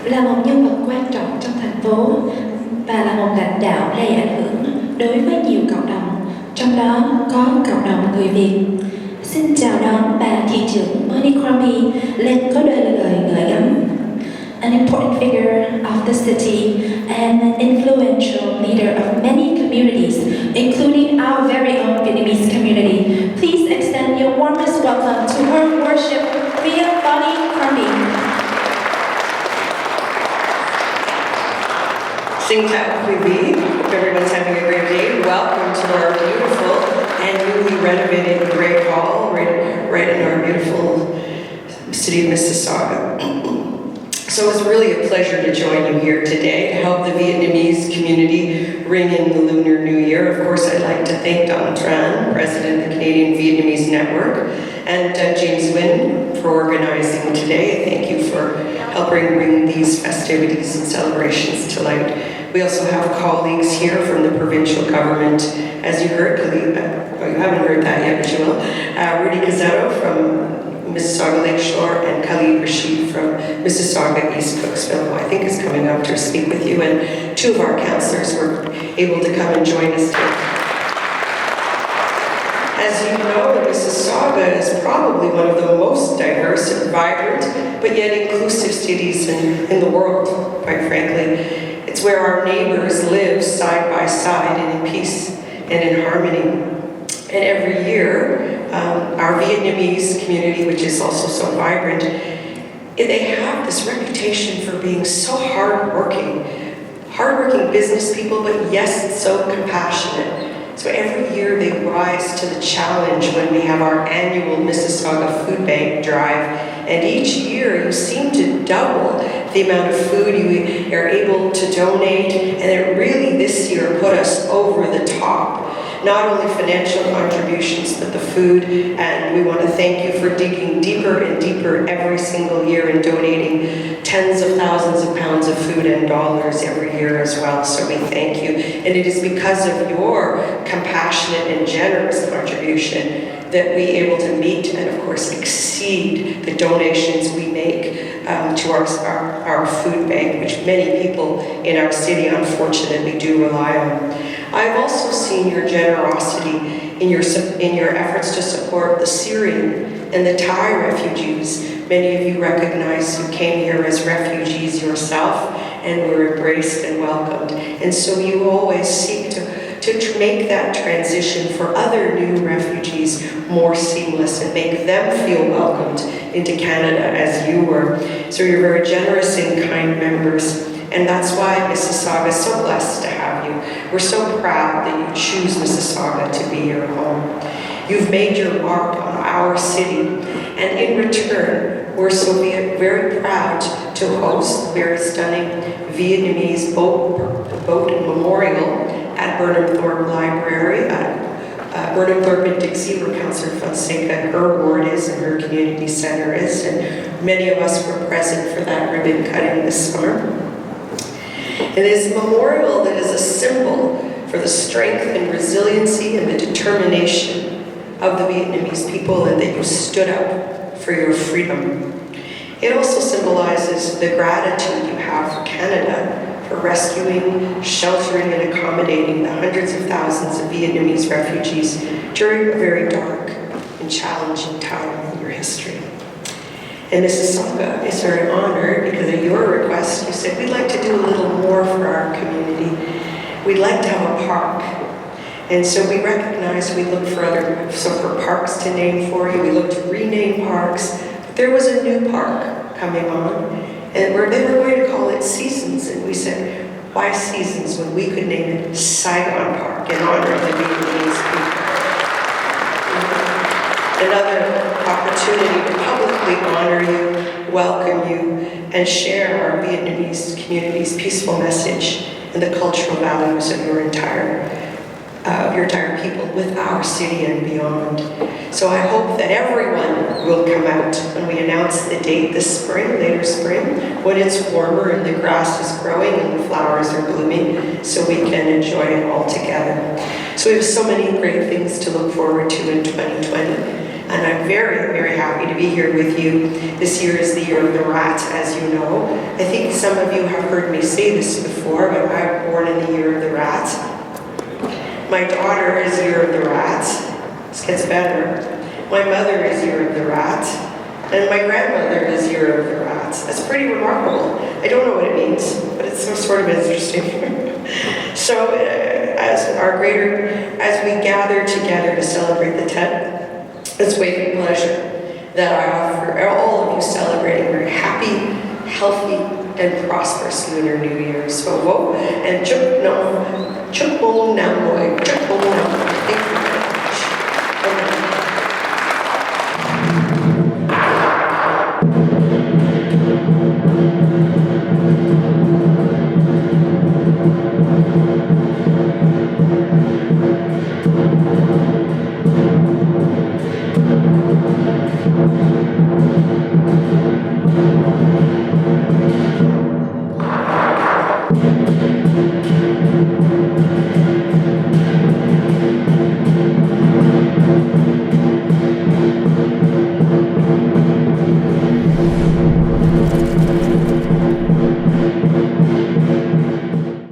là một nhân vật quan trọng trong thành phố và là một lãnh đạo đầy ảnh hưởng đối với nhiều cộng đồng, trong đó có cộng đồng người Việt. Xin chào đón bà thị trưởng Crombie lên có lời gửi gắm. An important figure of the city and an influential leader of many communities, including our very own Vietnamese community. Please extend your warmest welcome to her worship, Vietnamese Crombie. Xin chào quý vị. Hope everyone's having a great day. Welcome to our beautiful and newly renovated Great Hall, right in our beautiful city of Mississauga. So it's really a pleasure to join you here today to help the Vietnamese community ring in the Lunar New Year. Of course, I'd like to thank Don Tran, President of the Canadian Vietnamese Network, and James Nguyen for organizing today. Thank you for helping bring these festivities and celebrations to light. We also have colleagues here from the provincial government. As you heard, well, you haven't heard that yet, but you will. Rudy Cazzetto from Mississauga Lakeshore and Khalid Rashid from Mississauga East Cooksville, who I think is coming up to speak with you, and two of our councillors were able to come and join us today. As you know, Mississauga is probably one of the most diverse and vibrant, but yet inclusive cities in the world, quite frankly. It's where our neighbors live side by side and in peace and in harmony. And every year, our Vietnamese community, which is also so vibrant, they have this reputation for being so hardworking business people, but yes, so compassionate. So every year they rise to the challenge when we have our annual Mississauga Food Bank drive. And each year you seem to double the amount of food you are able to donate. And it really this year put us over the top. Not only financial contributions, but the food. And we want to thank you for digging deeper and deeper every single year and donating tens of thousands of pounds of food and dollars every year as well. So we thank you. And it is because of your compassionate and generous contribution that we able to meet and of course exceed the donations we make to our food bank, which many people in our city unfortunately do rely on. I've also seen your generosity in your efforts to support the Syrian and the Thai refugees. Many of you recognize you came here as refugees yourself and were embraced and welcomed. And so you always seek to make that transition for other new refugees more seamless and make them feel welcomed into Canada as you were. So you're very generous and kind members. And that's why Mississauga is so blessed to have you. We're so proud that you choose Mississauga to be your home. You've made your mark on our city, and in return, we're so very proud to host the very stunning Vietnamese boat memorial at Burnham Thorpe Library, Burnham Thorpe and Dixie, where Councillor Fonseca, her ward is and her community center is, and many of us were present for that ribbon cutting this summer. It is a memorial that is a symbol for the strength and resiliency and the determination of the Vietnamese people, and that you stood up for your freedom. It also symbolizes the gratitude you have for Canada for rescuing, sheltering, and accommodating the hundreds of thousands of Vietnamese refugees during a very dark and challenging time in your history. And Mississauga is very honored because at your request, you said, we'd like to do a little more for our community. We'd like to have a park. And so we recognized we looked for parks to name for you. We looked to rename parks. But there was a new park coming on, and they were going to call it Seasons. And we said, why Seasons when we could name it Saigon Park in honor of the Vietnamese people? Another opportunity to publicly honor you, welcome you, and share our Vietnamese community's peaceful message and the cultural values of your entire people with our city and beyond. So I hope that everyone will come out when we announce the date this spring, later spring, when it's warmer and the grass is growing and the flowers are blooming, so we can enjoy it all together. So we have so many great things to look forward to in 2020. and I'm very, very happy to be here with you. This year is the year of the rat, as you know. I think some of you have heard me say this before, but I was born in the year of the rat. My daughter is year of the rat. This gets better. My mother is year of the rat. And my grandmother is year of the rat. That's pretty remarkable. I don't know what it means, but it's sort of interesting. So as we gather together to celebrate the 10th, it's with pleasure that I offer all of you celebrating a very happy, healthy, and prosperous Lunar New Year. So, whoa, and chuk mong nam boy, chuk mong nam. Thank you very much.